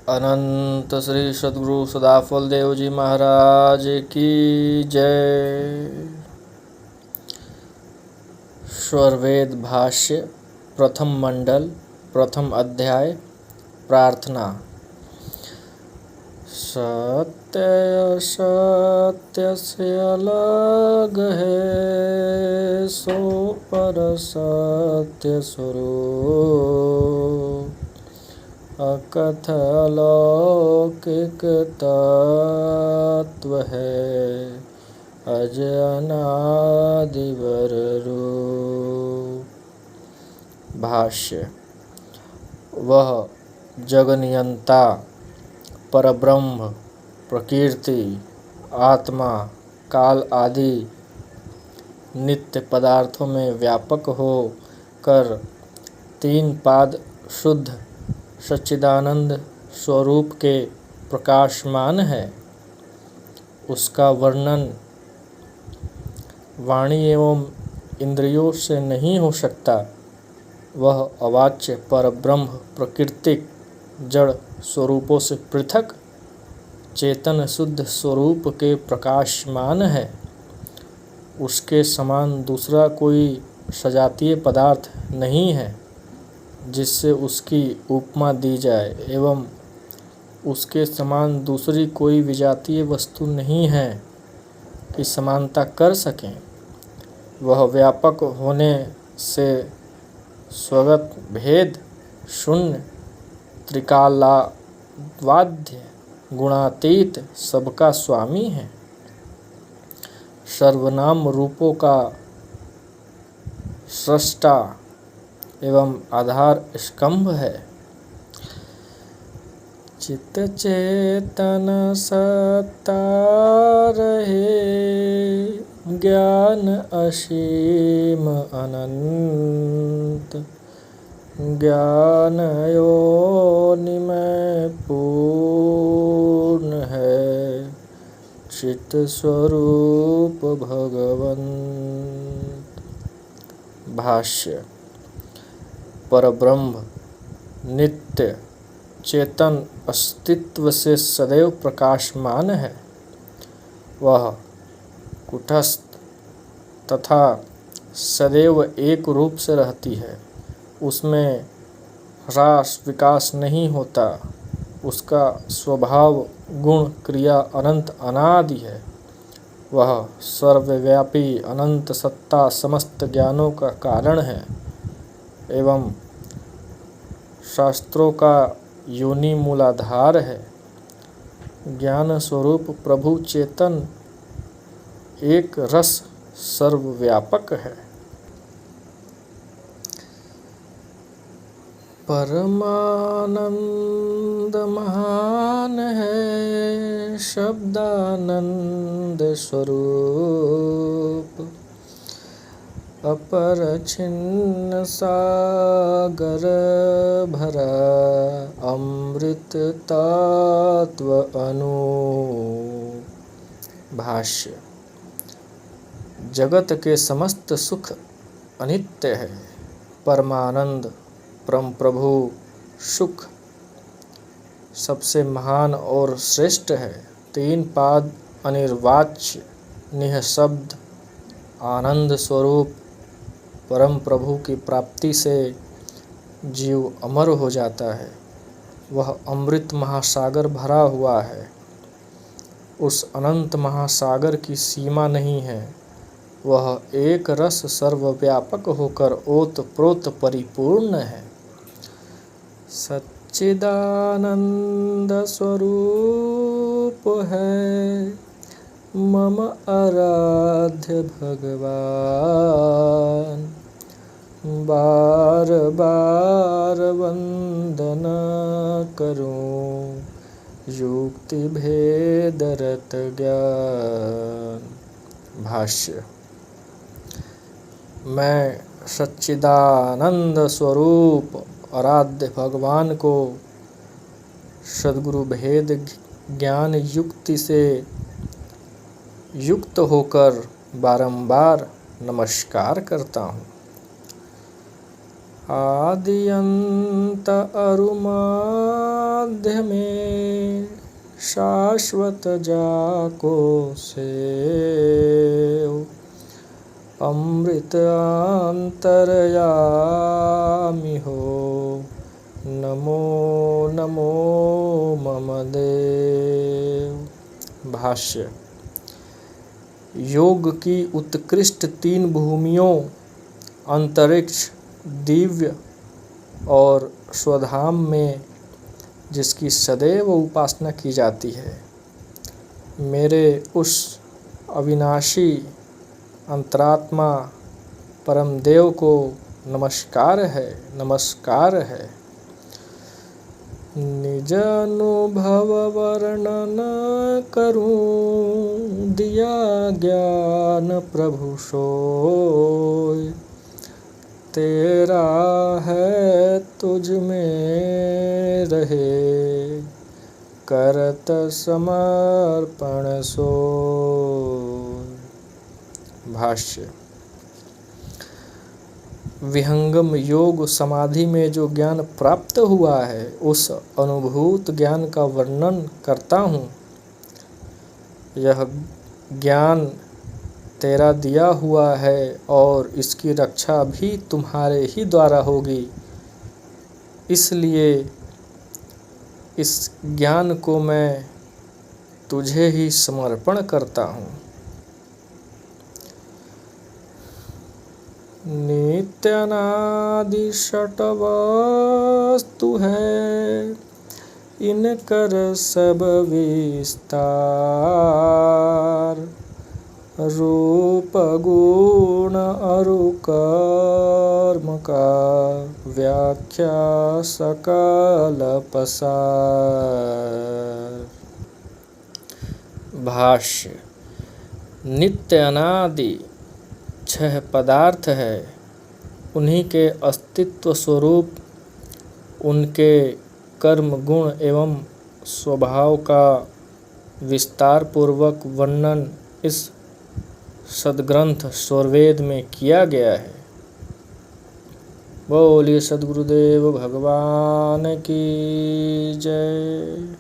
अनंत श्री सद्गुरु सदाफल देव जी महाराज की जय। स्वरवेद भाष्य प्रथम मंडल प्रथम अध्याय प्रार्थना। सत्य सत्य से अलग है, सो पर सत्य स्वरूप। अकथ अलौकिक तत्व है, अज अनादिवर रूप। भाष्य। वह जगनियंता परब्रह्म प्रकृति आत्मा काल आदि नित्य पदार्थों में व्यापक हो कर तीन पाद शुद्ध सच्चिदानंद स्वरूप के प्रकाशमान है। उसका वर्णन वाणी एवं इंद्रियों से नहीं हो सकता। वह अवाच्य परब्रह्म प्राकृतिक जड़ स्वरूपों से पृथक चेतन शुद्ध स्वरूप के प्रकाशमान है। उसके समान दूसरा कोई सजातीय पदार्थ नहीं है जिससे उसकी उपमा दी जाए, एवं उसके समान दूसरी कोई विजातीय वस्तु नहीं है कि समानता कर सकें। वह व्यापक होने से स्वगत भेद शून्य त्रिकालावाद्य गुणातीत सबका स्वामी है। सर्वनाम रूपों का सृष्टा एवं आधार स्तंभ है। चित्त चेतन सत्ता रहे, ज्ञान असीम अनंत। ज्ञान योनिमय पूर्ण है, चित्त स्वरूप भगवंत। भाष्य। परब्रह्म नित्य चेतन अस्तित्व से सदैव प्रकाशमान है। वह कुटस्थ तथा सदैव एक रूप से रहती है। उसमें ह्रास विकास नहीं होता। उसका स्वभाव गुण क्रिया अनंत अनादि है। वह सर्वव्यापी अनंत सत्ता समस्त ज्ञानों का कारण है एवं शास्त्रों का योनि मूलाधार है। ज्ञान स्वरूप प्रभु चेतन एक रस सर्वव्यापक है। परमानंद महान है, शब्दानंद स्वरूप। अपर छिन्न सागर भरा, अमृत तत्व अनूप। भाष्य। जगत के समस्त सुख अनित्य है। परमानंद परम प्रभु सुख सबसे महान और श्रेष्ठ है। तीन पाद अनिर्वाच्य निःशब्द आनंद स्वरूप परम प्रभु की प्राप्ति से जीव अमर हो जाता है। वह अमृत महासागर भरा हुआ है। उस अनंत महासागर की सीमा नहीं है। वह एक रस सर्वव्यापक होकर ओत प्रोत परिपूर्ण है। सच्चिदानंद स्वरूप है, मम आराध्य भगवान। बार बार वंदना करूं, युक्ति भेद रत ज्ञान। भाष्य। मैं सच्चिदानंद स्वरूप आराध्य भगवान को सद्गुरु भेद ज्ञान युक्ति से युक्त होकर बारंबार नमस्कार करता हूँ। आदि अंत अरुमाध्य में शाश्वत जाको सेव, अमृत अंतर्यामी हो, नमो नमो मम देव। भाष्य। योग की उत्कृष्ट 3 भूमियों अंतरिक्ष, दिव्य और स्वधाम में जिसकी सदैव उपासना की जाती है, मेरे उस अविनाशी अंतरात्मा परमदेव को नमस्कार है, नमस्कार है। निज अनुभव वर्णन करूं, दिया ज्ञान प्रभु सोय, तेरा है तुझ में रहे, करत समर्पण सोय। भाष्य। विहंगम योग समाधि में जो ज्ञान प्राप्त हुआ है, उस अनुभूत ज्ञान का वर्णन करता हूँ। यह ज्ञान तेरा दिया हुआ है और इसकी रक्षा भी तुम्हारे ही द्वारा होगी, इसलिए इस ज्ञान को मैं तुझे ही समर्पण करता हूँ। नित्यानादि षट वस्तु है, इनकर सब विस्तार, रूप गुण अरु कर्म का व्याख्या सकल पसार। भाष्य। नित्य अनादि 6 पदार्थ है, उन्हीं के अस्तित्व स्वरूप उनके कर्म गुण एवं स्वभाव का विस्तार पूर्वक वर्णन इस सद्ग्रंथ स्वरवेद में किया गया है। बोलिए सद्गुरुदेव भगवान की जय।